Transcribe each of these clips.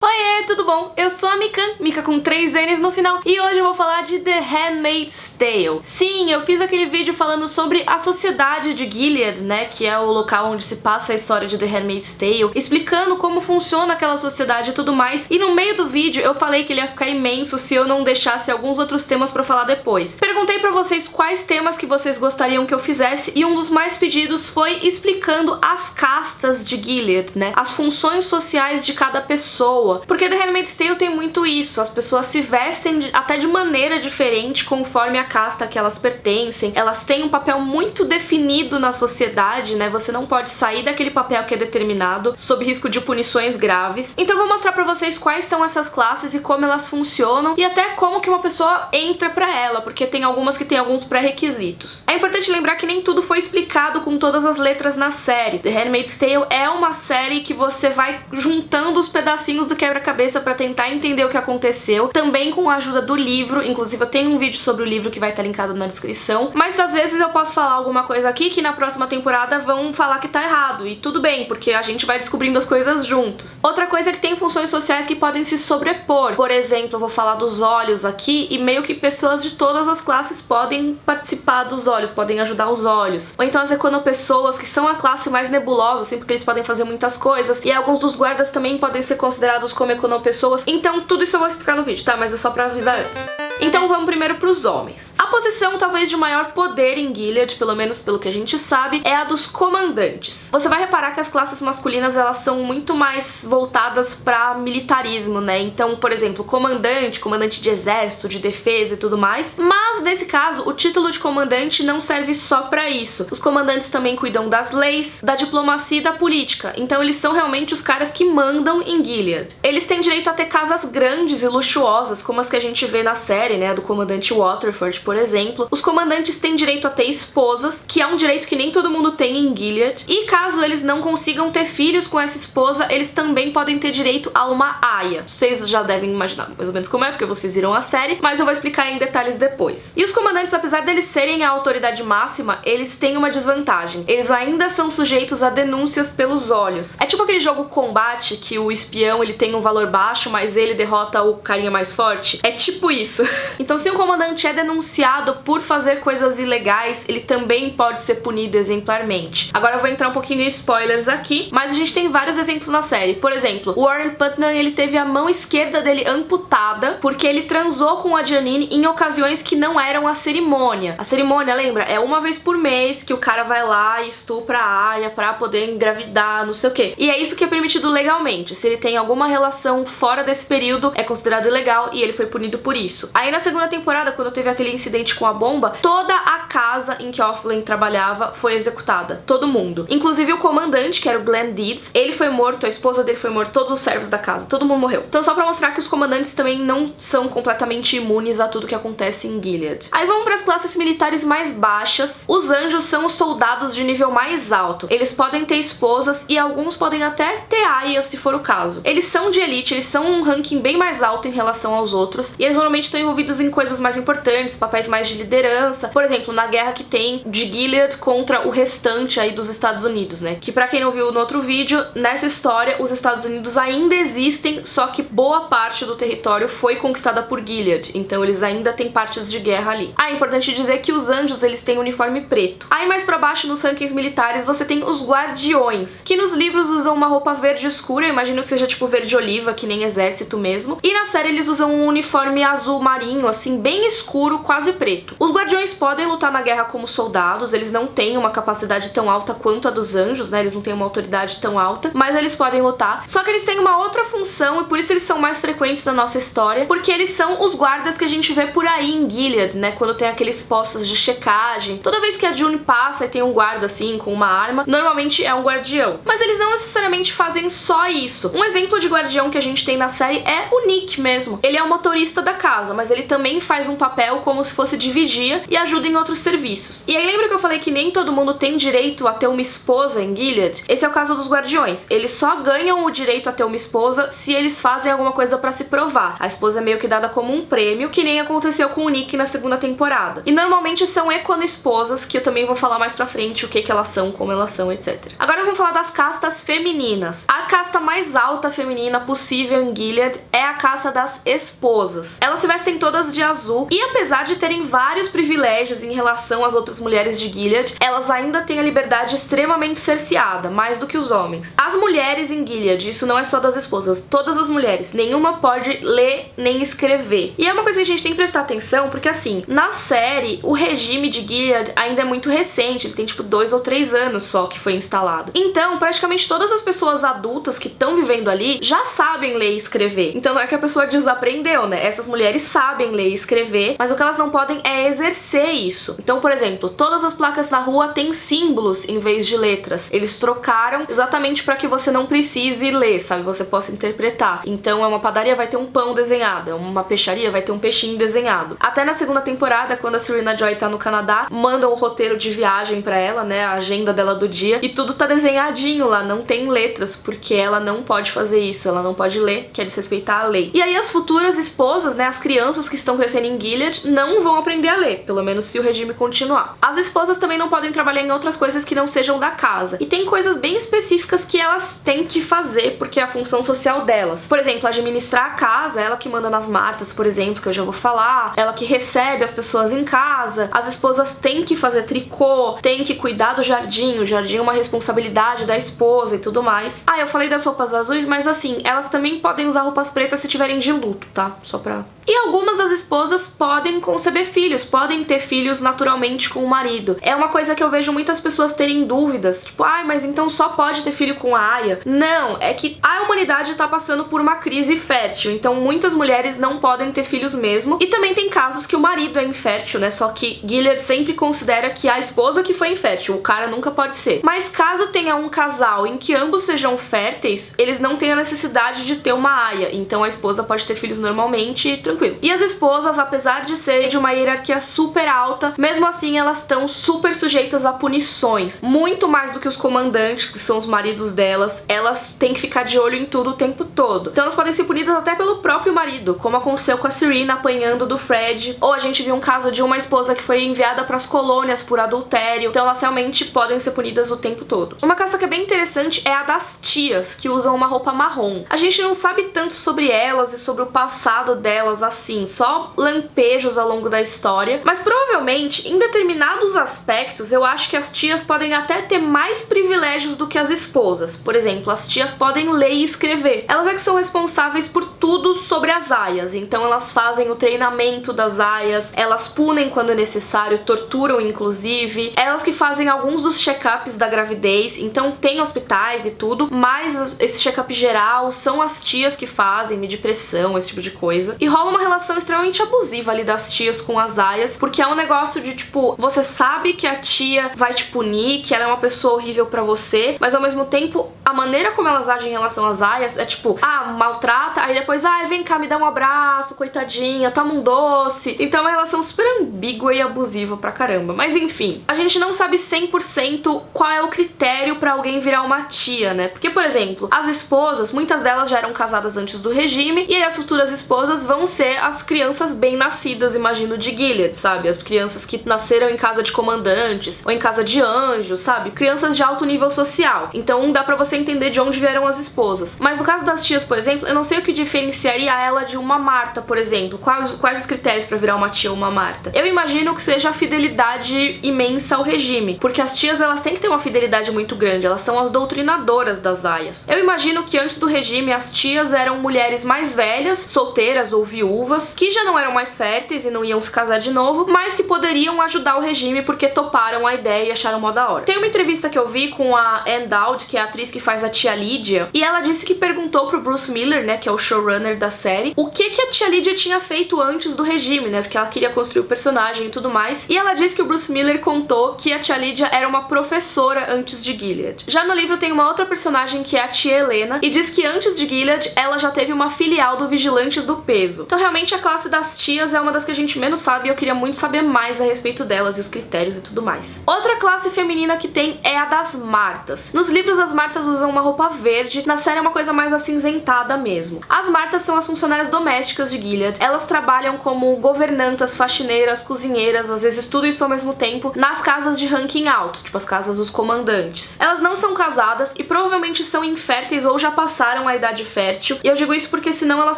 Oiê, tudo bom? Eu sou a Mika com 3 N's no final, e hoje eu vou falar de The Handmaid's Tale. Sim, eu fiz aquele vídeo falando sobre a sociedade de Gilead, né, que é o local onde se passa a história de The Handmaid's Tale, explicando como funciona aquela sociedade e tudo mais, e no meio do vídeo eu falei que ele ia ficar imenso se eu não deixasse alguns outros temas pra falar depois. Perguntei pra vocês quais temas que vocês gostariam que eu fizesse, e um dos mais pedidos foi explicando as castas de Gilead, né, as funções sociais de cada pessoa. Porque The Handmaid's Tale tem muito isso, as pessoas se vestem até de maneira diferente conforme a casta que elas pertencem, elas têm um papel muito definido na sociedade, né, você não pode sair daquele papel que é determinado, sob risco de punições graves. Então eu vou mostrar pra vocês quais são essas classes e como elas funcionam, e até como que uma pessoa entra pra ela, porque tem algumas que tem alguns pré-requisitos. É importante lembrar que nem tudo foi explicado com todas as letras na série. The Handmaid's Tale é uma série que você vai juntando os pedacinhos do quebra-cabeça pra tentar entender o que aconteceu, também com a ajuda do livro. Inclusive eu tenho um vídeo sobre o livro que vai estar linkado na descrição, mas às vezes eu posso falar alguma coisa aqui que na próxima temporada vão falar que tá errado, e tudo bem, porque a gente vai descobrindo as coisas juntos. Outra coisa é que tem funções sociais que podem se sobrepor. Por exemplo, eu vou falar dos olhos aqui, e meio que pessoas de todas as classes podem participar dos olhos, podem ajudar os olhos. Ou então as econopessoas, que são a classe mais nebulosa, assim, porque eles podem fazer muitas coisas, e alguns dos guardas também podem ser considerados como econopessoas. Então tudo isso eu vou explicar no vídeo, tá? Mas é só pra avisar antes. Então vamos primeiro pros homens. A posição talvez de maior poder em Gilead, pelo menos pelo que a gente sabe, é a dos comandantes. Você vai reparar que as classes masculinas elas são muito mais voltadas pra militarismo, né? Então, por exemplo, comandante de exército, de defesa e tudo mais. Mas nesse caso, o título de comandante não serve só pra isso. Os comandantes também cuidam das leis, da diplomacia e da política. Então eles são realmente os caras que mandam em Gilead. Eles têm direito a ter casas grandes e luxuosas, como as que a gente vê na série, né, do comandante Waterford, por exemplo. Os comandantes têm direito a ter esposas, que é um direito que nem todo mundo tem em Gilead. E caso eles não consigam ter filhos com essa esposa, eles também podem ter direito a uma aia. Vocês já devem imaginar mais ou menos como é, porque vocês viram a série, mas eu vou explicar em detalhes depois. E os comandantes, apesar deles serem a autoridade máxima, eles têm uma desvantagem. Eles ainda são sujeitos a denúncias pelos olhos. É tipo aquele jogo Combate, que o espião ele tem um valor baixo, mas ele derrota o carinha mais forte. É tipo isso. Então se um comandante é denunciado por fazer coisas ilegais, ele também pode ser punido exemplarmente. Agora eu vou entrar um pouquinho em spoilers aqui, mas a gente tem vários exemplos na série. Por exemplo, o Warren Putnam, ele teve a mão esquerda dele amputada porque ele transou com a Janine em ocasiões que não eram a cerimônia. A cerimônia, lembra? É uma vez por mês que o cara vai lá e estupra a aia pra poder engravidar, não sei o quê. E é isso que é permitido legalmente. Se ele tem alguma relação fora desse período, é considerado ilegal e ele foi punido por isso. Aí na segunda temporada, quando teve aquele incidente com a bomba, toda a casa em que Offlane trabalhava foi executada. Todo mundo. Inclusive o comandante, que era o Glenn Deeds, ele foi morto, a esposa dele foi morta, todos os servos da casa, todo mundo morreu. Então só pra mostrar que os comandantes também não são completamente imunes a tudo que acontece em Gilead. Aí vamos pras classes militares mais baixas. Os anjos são os soldados de nível mais alto. Eles podem ter esposas e alguns podem até ter aias, se for o caso. Eles são de elite, eles são um ranking bem mais alto em relação aos outros, e eles normalmente estão envolvidos em coisas mais importantes, papéis mais de liderança. Por exemplo, na guerra que tem de Gilead contra o restante aí dos Estados Unidos, né? Que pra quem não viu no outro vídeo, nessa história os Estados Unidos ainda existem, só que boa parte do território foi conquistada por Gilead, então eles ainda têm partes de guerra ali. Ah, é importante dizer que os anjos, eles têm uniforme preto. Aí mais pra baixo, nos rankings militares, você tem os guardiões, que nos livros usam uma roupa verde escura, eu imagino que seja tipo verde oliva, que nem exército mesmo, e na série eles usam um uniforme azul marinho, assim, bem escuro, quase preto. Os guardiões podem lutar na guerra como soldados, eles não têm uma capacidade tão alta quanto a dos anjos, né, eles não têm uma autoridade tão alta, mas eles podem lutar. Só que eles têm uma outra função, e por isso eles são mais frequentes na nossa história, porque eles são os guardas que a gente vê por aí em Gilead, né, quando tem aqueles postos de checagem. Toda vez que a June passa e tem um guarda, assim, com uma arma, normalmente é um guardião. Mas eles não necessariamente fazem só isso. Um exemplo de guardião que a gente tem na série é o Nick mesmo. Ele é o motorista da casa, mas mas ele também faz um papel como se fosse de vigia e ajuda em outros serviços. E aí lembra que eu falei que nem todo mundo tem direito a ter uma esposa em Gilead? Esse é o caso dos guardiões. Eles só ganham o direito a ter uma esposa se eles fazem alguma coisa pra se provar. A esposa é meio que dada como um prêmio, que nem aconteceu com o Nick na segunda temporada. E normalmente são econo-esposas, que eu também vou falar mais pra frente o que elas são, como elas são, etc. Agora vamos falar das castas femininas. A casta mais alta feminina possível em Gilead é a casta das esposas. Elas se vestem todas de azul e apesar de terem vários privilégios em relação às outras mulheres de Gilead, elas ainda têm a liberdade extremamente cerceada, mais do que os homens. As mulheres em Gilead, isso não é só das esposas, todas as mulheres, nenhuma pode ler nem escrever. E é uma coisa que a gente tem que prestar atenção, porque assim, na série, o regime de Gilead ainda é muito recente, ele tem tipo 2 ou 3 anos só que foi instalado. Então, praticamente todas as pessoas adultas que estão vivendo ali já sabem ler e escrever. Então não é que a pessoa desaprendeu, né? Essas mulheres sabem ler e escrever, mas o que elas não podem é exercer isso. Então, por exemplo, todas as placas na rua têm símbolos em vez de letras. Eles trocaram exatamente para que você não precise ler, sabe? Você possa interpretar. Então, é uma padaria, vai ter um pão desenhado. É uma peixaria, vai ter um peixinho desenhado. Até na segunda temporada, quando a Serena Joy tá no Canadá, mandam um roteiro de viagem pra ela, né? A agenda dela do dia. E tudo tá desenhadinho lá, não tem letras, porque ela não pode fazer isso. Ela não pode ler, quer desrespeitar a lei. E aí as futuras esposas, né? As crianças que estão crescendo em Gilead não vão aprender a ler, pelo menos se o regime continuar. As esposas também não podem trabalhar em outras coisas que não sejam da casa. E tem coisas bem específicas que elas têm que fazer, porque é a função social delas. Por exemplo, administrar a casa, ela que manda nas martas, por exemplo, que eu já vou falar, ela que recebe as pessoas em casa. As esposas têm que fazer tricô, têm que cuidar do jardim, o jardim é uma responsabilidade da esposa e tudo mais. Ah, eu falei das roupas azuis, mas assim, elas também podem usar roupas pretas se tiverem de luto, tá? Só pra... E algumas das esposas podem conceber filhos, podem ter filhos naturalmente com o marido. É uma coisa que eu vejo muitas pessoas terem dúvidas, tipo, ai, mas então só pode ter filho com a Aya? Não, é que a humanidade tá passando por uma crise fértil, então muitas mulheres não podem ter filhos mesmo. E também tem casos que o marido é infértil, né? Só que Gilead sempre considera que a esposa que foi infértil, o cara nunca pode ser. Mas caso tenha um casal em que ambos sejam férteis, eles não têm a necessidade de ter uma Aya, então a esposa pode ter filhos normalmente e tranquilo. E as esposas, apesar de serem de uma hierarquia super alta, mesmo assim elas estão super sujeitas a punições, muito mais do que os comandantes, que são os maridos delas. Elas têm que ficar de olho em tudo o tempo todo. Então elas podem ser punidas até pelo próprio marido, como aconteceu com a Serena apanhando do Fred, ou a gente viu um caso de uma esposa que foi enviada para as colônias por adultério. Então elas realmente podem ser punidas o tempo todo. Uma casta que é bem interessante é a das tias, que usam uma roupa marrom. A gente não sabe tanto sobre elas e sobre o passado delas assim, só lampejos ao longo da história, mas provavelmente em determinados aspectos eu acho que as tias podem até ter mais privilégios do que as esposas. Por exemplo, as tias podem ler e escrever. Elas é que são responsáveis por tudo sobre as aias, então elas fazem o treinamento das aias, elas punem quando é necessário, torturam inclusive, elas que fazem alguns dos check-ups da gravidez, então tem hospitais e tudo, mas esse check-up geral são as tias que fazem, medir pressão, esse tipo de coisa. E rola uma relação extremamente abusiva ali das tias com as aias, porque é um negócio de tipo, você sabe que a tia vai te punir, que ela é uma pessoa horrível pra você, mas ao mesmo tempo a maneira como elas agem em relação às aias é tipo, maltrata, aí depois, vem cá, me dá um abraço, coitadinha, toma um doce. Então é uma relação super ambígua e abusiva pra caramba. Mas enfim, a gente não sabe 100% qual é o critério pra alguém virar uma tia, né? Porque, por exemplo, as esposas, muitas delas já eram casadas antes do regime, e aí as futuras esposas vão ser as crianças bem nascidas, imagino, de Gilead, sabe? As crianças que nasceram em casa de comandantes, ou em casa de anjos, sabe? Crianças de alto nível social. Então dá pra você entender de onde vieram as esposas. Mas no caso das tias, por exemplo, eu não sei o que diferenciaria ela de uma Marta, por exemplo. Quais os critérios pra virar uma tia ou uma Marta? Eu imagino que seja a fidelidade imensa ao regime, porque as tias, elas têm que ter uma fidelidade muito grande, elas são as doutrinadoras das aias. Eu imagino que antes do regime as tias eram mulheres mais velhas, solteiras ou viúvas, que já não eram mais férteis e não iam se casar de novo, mas que poderiam ajudar o regime porque toparam a ideia e acharam mó da hora. Tem uma entrevista que eu vi com a Ann Dowd, que é a atriz que faz a tia Lídia, e ela disse que perguntou pro Bruce Miller, né, que é o showrunner da série, o que a tia Lídia tinha feito antes do regime, né, porque ela queria construir o personagem e tudo mais, e ela disse que o Bruce Miller contou que a tia Lídia era uma professora antes de Gilead. Já no livro tem uma outra personagem que é a tia Helena, e diz que antes de Gilead ela já teve uma filial do Vigilantes do Peso. Então realmente a a classe das tias é uma das que a gente menos sabe e eu queria muito saber mais a respeito delas e os critérios e tudo mais. Outra classe feminina que tem é a das Martas. Nos livros as Martas usam uma roupa verde, na série é uma coisa mais acinzentada mesmo. As Martas são as funcionárias domésticas de Gilead. Elas trabalham como governantas, faxineiras, cozinheiras, às vezes tudo isso ao mesmo tempo, nas casas de ranking alto, tipo as casas dos comandantes. Elas não são casadas e provavelmente são inférteis ou já passaram a idade fértil, e eu digo isso porque senão elas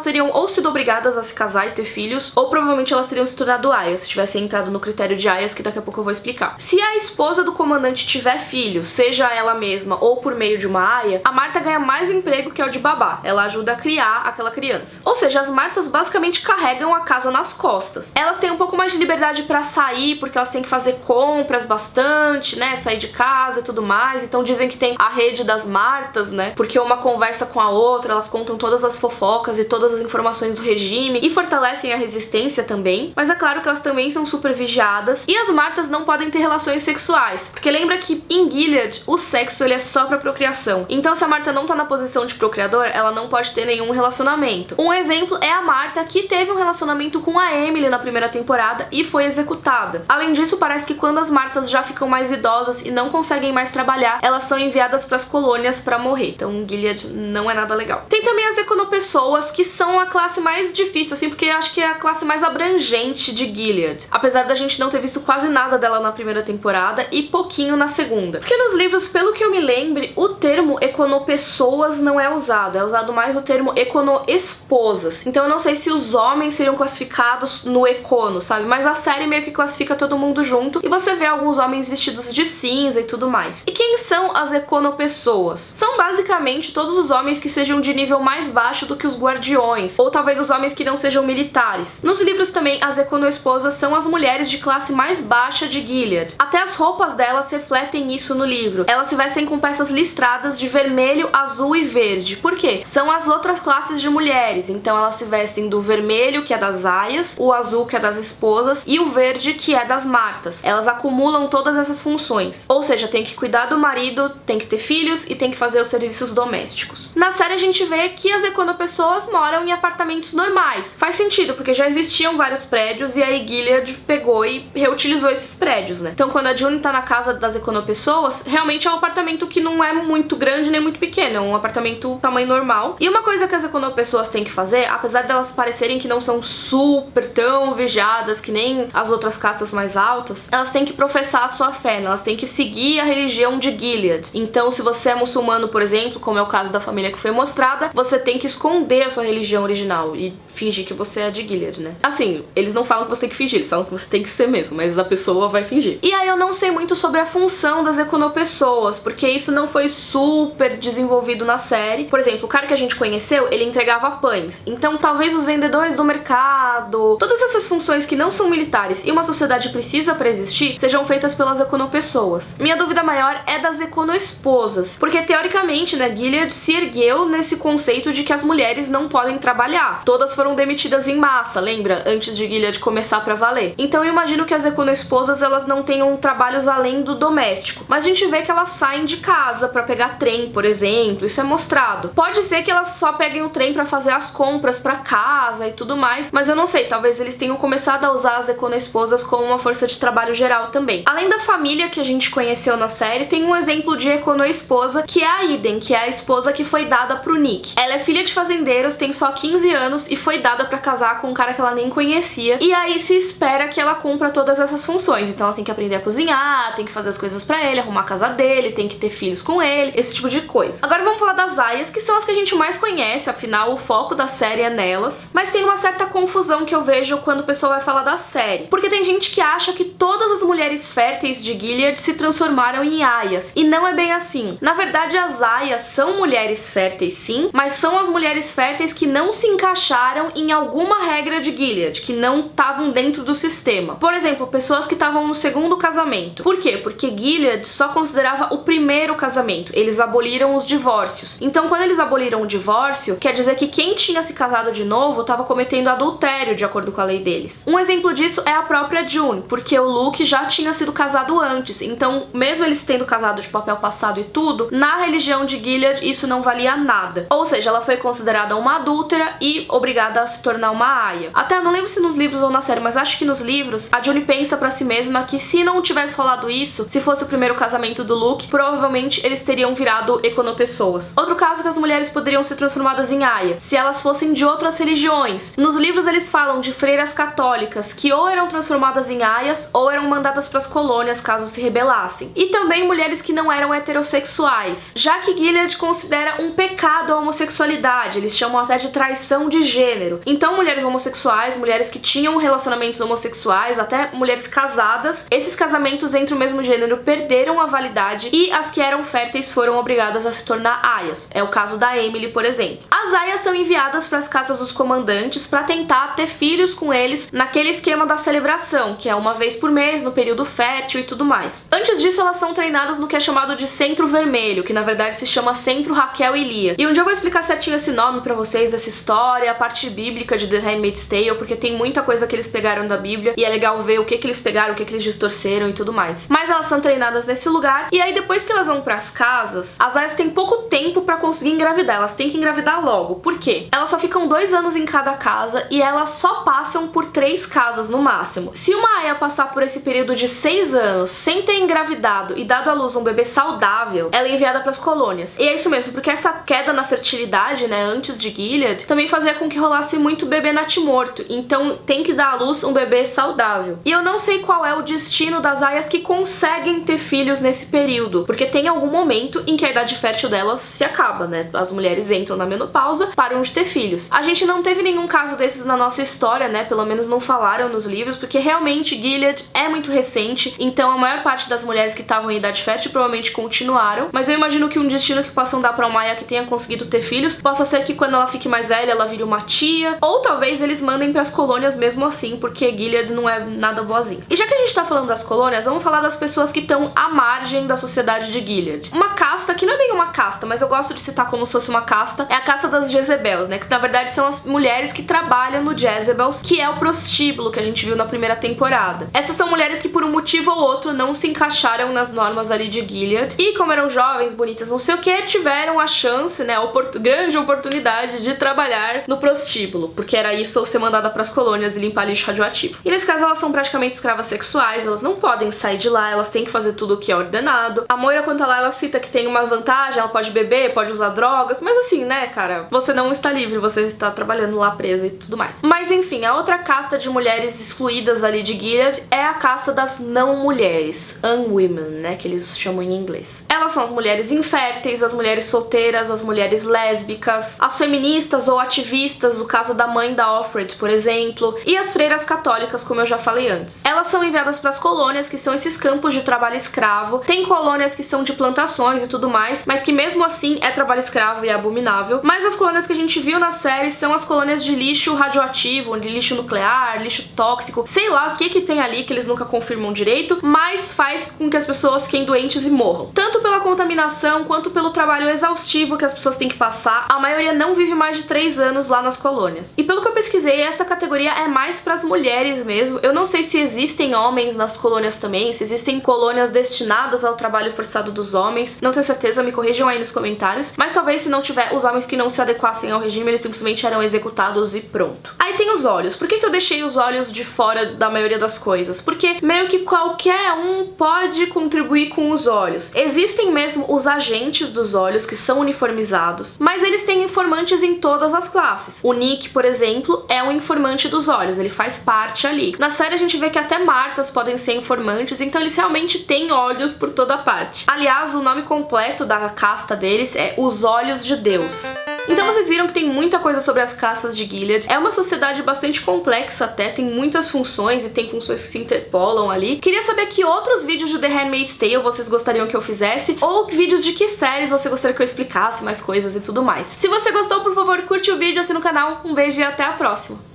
teriam ou sido obrigadas a se casar e ter filhos, ou provavelmente elas teriam se tornado aias, se tivessem entrado no critério de aias, que daqui a pouco eu vou explicar. Se a esposa do comandante tiver filhos, seja ela mesma ou por meio de uma aia, a Marta ganha mais um emprego que é o de babá. Ela ajuda a criar aquela criança. Ou seja, as Martas basicamente carregam a casa nas costas. Elas têm um pouco mais de liberdade pra sair, porque elas têm que fazer compras bastante, né, sair de casa e tudo mais. Então dizem que tem a rede das Martas, né, porque uma conversa com a outra, elas contam todas as fofocas e todas as informações do regime e fortalecem a resistência também. Mas é claro que elas também são super vigiadas e as Martas não podem ter relações sexuais, porque lembra que em Gilead o sexo ele é só pra procriação. Então se a Marta não tá na posição de procriador, ela não pode ter nenhum relacionamento. Um exemplo é a Marta, que teve um relacionamento com a Emily na primeira temporada e foi executada. Além disso, parece que quando as Martas já ficam mais idosas e não conseguem mais trabalhar, elas são enviadas pras colônias pra morrer. Então Gilead não é nada legal. Tem também as econopessoas, que são a classe mais difícil, assim, porque eu acho que é a classe mais abrangente de Gilead. Apesar da gente não ter visto quase nada dela na primeira temporada e pouquinho na segunda. Porque nos livros, pelo que eu me lembre, o termo econopessoas não é usado mais o termo econoesposas. Então eu não sei se os homens seriam classificados no econo, sabe? Mas a série meio que classifica todo mundo junto e você vê alguns homens vestidos de cinza e tudo mais. E quem são as econopessoas? São basicamente todos os homens que sejam de nível mais baixo do que os guardiões, ou talvez os homens que não sejam militares. Nos livros também, as econoesposas são as mulheres de classe mais baixa de Gilead. Até as roupas delas refletem isso no livro. Elas se vestem com peças listradas de vermelho, azul e verde. Por quê? São as outras classes de mulheres, então elas se vestem do vermelho, que é das aias, o azul, que é das esposas, e o verde, que é das Martas. Elas acumulam todas essas funções. Ou seja, tem que cuidar do marido, tem que ter filhos e tem que fazer os serviços domésticos. Na série a gente vê que as econopessoas moram em apartamentos normais. Faz sentido, porque já existiam vários prédios e aí Gilead pegou e reutilizou esses prédios, né? Então quando a June tá na casa das econopessoas, realmente é um apartamento que não é muito grande nem muito pequeno, é um apartamento tamanho normal. E uma coisa que as econopessoas têm que fazer, apesar delas parecerem que não são super tão vigiadas que nem as outras castas mais altas, elas têm que professar a sua fé, né? Elas têm que seguir a religião de Gilead. Então se você é muçulmano, por exemplo, como é o caso da família que foi mostrada, você tem que esconder a sua religião original e fingir que você é de Gilead, né? Assim, eles não falam que você tem que fingir, eles falam que você tem que ser mesmo, mas a pessoa vai fingir. E aí eu não sei muito sobre a função das econopessoas, porque isso não foi super desenvolvido na série. Por exemplo, o cara que a gente conheceu, ele entregava pães. Então talvez os vendedores do mercado, todas essas funções que não são militares e uma sociedade precisa para existir, sejam feitas pelas econopessoas. Minha dúvida maior é das econoesposas, porque teoricamente, né, Gilead se ergueu nesse conceito de que as mulheres não podem trabalhar. Todas foram demitidas em massa, lembra? Antes de Gilead começar pra valer. Então eu imagino que as econoesposas, elas não tenham trabalhos além do doméstico. Mas a gente vê que elas saem de casa pra pegar trem, por exemplo. Isso é mostrado. Pode ser que elas só peguem o trem pra fazer as compras pra casa e tudo mais, mas eu não sei, talvez eles tenham começado a usar as econoesposas como uma força de trabalho geral também. Além da família que a gente conheceu na série, tem um exemplo de econoesposa, que é a Eden, que é a esposa que foi dada pro Nick. Ela é filha de fazendeiros, tem só 15 anos e foi dada pra casar com um cara que ela nem conhecia. E aí se espera que ela cumpra todas essas funções. Então ela tem que aprender a cozinhar, tem que fazer as coisas pra ele, arrumar a casa dele, tem que ter filhos com ele, esse tipo de coisa. Agora vamos falar das aias, que são as que a gente mais conhece, afinal o foco da série é nelas. Mas tem uma certa confusão que eu vejo quando o pessoal vai falar da série. Porque tem gente que acha que todas as mulheres férteis de Gilead se transformaram em aias. E não é bem assim. Na verdade, as aias são mulheres férteis sim, mas são as mulheres férteis que não se encaixaram em alguma regra de Gilead, que não estavam dentro do sistema. Por exemplo, pessoas que estavam no segundo casamento. Por quê? Porque Gilead só considerava o primeiro casamento. Eles aboliram os divórcios. Então, quando eles aboliram o divórcio, quer dizer que quem tinha se casado de novo estava cometendo adultério, de acordo com a lei deles. Um exemplo disso é a própria June, porque o Luke já tinha sido casado antes. Então, mesmo eles tendo casado de papel passado e tudo, na religião de Gilead isso não valia nada. Ou seja, ela foi considerada uma adúltera e obrigada a se tornar uma aia. Até não lembro se nos livros ou na série, mas acho que nos livros a Johnny pensa pra si mesma que se não tivesse rolado isso, se fosse o primeiro casamento do Luke, provavelmente eles teriam virado econopessoas. Outro caso é que as mulheres poderiam ser transformadas em aia se elas fossem de outras religiões. Nos livros eles falam de freiras católicas que ou eram transformadas em aias ou eram mandadas pras colônias caso se rebelassem. E também mulheres que não eram heterossexuais, já que Gilead considera um pecado a homossexualidade, eles chamam até de traição de gênero. Então mulheres homossexuais, mulheres que tinham relacionamentos homossexuais, até mulheres casadas, esses casamentos entre o mesmo gênero perderam a validade e as que eram férteis foram obrigadas a se tornar aias. É o caso da Emily, por exemplo. As aias são enviadas para as casas dos comandantes para tentar ter filhos com eles naquele esquema da celebração, que é uma vez por mês, no período fértil e tudo mais. Antes disso, elas são treinadas no que é chamado de Centro Vermelho, que na verdade se chama Centro Raquel e Lia. E um dia eu vou explicar certinho esse nome pra vocês, essa história, a parte bíblica de The Handmaid's Tale, porque tem muita coisa que eles pegaram da Bíblia e é legal ver o que eles pegaram, o que eles distorceram e tudo mais. Mas elas são treinadas nesse lugar e aí depois que elas vão pras casas, as aias têm pouco tempo pra conseguir engravidar, elas têm que engravidar logo. Por quê? Elas só ficam 2 anos em cada casa e elas só passam por 3 casas no máximo. Se uma aia passar por esse período de 6 anos sem ter engravidado e dado à luz um bebê saudável, ela é enviada pras colônias. E é isso mesmo, porque essa queda na fertilidade, né, antes de Gilead, também fazia com que rolasse muito bebê natimorto. Então tem que dar à luz um bebê saudável. E eu não sei qual é o destino das aias que conseguem ter filhos nesse período, porque tem algum momento em que a idade fértil delas se acaba, né? As mulheres entram na menopausa, param de ter filhos. A gente não teve nenhum caso desses na nossa história, né? Pelo menos não falaram nos livros, porque realmente Gilead é muito recente, então a maior parte das mulheres que estavam em idade fértil provavelmente continuaram, mas eu imagino que um destino que possam dar pra uma aia que tenha conseguido ter filhos possa ser que quando ela fique mais velha ela vire uma tia, ou talvez eles mandem pras colônias mesmo assim, porque Gilead não é nada boazinha. E já que a gente tá falando das colônias, vamos falar das pessoas que estão à margem da sociedade de Gilead. Uma casta, que não é bem uma casta, mas eu gosto de citar como se fosse uma casta, é a casta das Jezebels, né, que na verdade são as mulheres que trabalham no Jezebels, que é o prostíbulo que a gente viu na primeira temporada. Essas são mulheres que por um motivo ou outro não se encaixaram nas normas ali de Gilead, e como eram jovens, bonitas, não sei o que, tiveram a chance, né, a grande oportunidade de trabalhar no prostíbulo, porque era isso ou ser mandada pras colônias e limpar lixo radioativo. E nesse caso elas são praticamente escravas sexuais, elas não podem sair de lá, elas têm que fazer tudo o que é ordenado. A Moira, quanto a lá, ela cita que tem uma vantagem, ela pode beber, pode usar drogas, mas assim, né, cara, você não está livre, você está trabalhando lá presa e tudo mais. Mas enfim, a outra casta de mulheres excluídas ali de Gilead é a casta das não mulheres, unwomen, né, que eles chamam em inglês. Elas são as mulheres inférteis, as mulheres solteiras, as mulheres lésbicas, as feministas ou ativistas, o caso da mãe da Offred, por exemplo, e as freiras católicas, como eu já falei antes. Elas são enviadas para as colônias, que são esses campos de trabalho escravo. Tem colônias que são de plantações e tudo mais, mas que mesmo assim é trabalho escravo e é abominável. Mas as colônias que a gente viu na série são as colônias de lixo radioativo, de lixo nuclear, lixo tóxico, sei lá o que tem ali que eles nunca confirmam direito, mas faz com que as pessoas fiquem doentes e morram. Tanto pela contaminação quanto pelo trabalho exaustivo que as pessoas têm que passar, a maioria não vive mais de 3 anos lá nas colônias. E pelo que eu pesquisei, essa categoria é mais para as mulheres mesmo. Eu não sei se existem homens nas colônias também, se existem colônias destinadas ao trabalho forçado dos homens. Não tenho certeza, me corrijam aí nos comentários. Mas talvez se não tiver os homens que não se adequassem ao regime, eles simplesmente eram executados e pronto. Aí tem os olhos. Por que eu deixei os olhos de fora da maioria das coisas? Porque meio que qualquer um pode contribuir com os olhos. Existem mesmo os agentes dos olhos que são uniformizados, mas eles têm informantes em todas as classes. O Nick, por exemplo, é um informante dos olhos, ele faz parte ali. Na série a gente vê que até Martas podem ser informantes, então eles realmente têm olhos por toda parte. Aliás, o nome completo da casta deles é Os Olhos de Deus. Então vocês viram que tem muita coisa sobre as castas de Gilead. É uma sociedade bastante complexa até, tem muitas funções e tem funções que se interpolam ali. Queria saber que outros vídeos de The Handmaid's Tale vocês gostariam que eu fizesse, ou vídeos de que séries você gostaria que eu explicasse mais coisas e tudo mais. Se você gostou, por favor, curte o vídeo, assina o canal. Um beijo e até a próxima!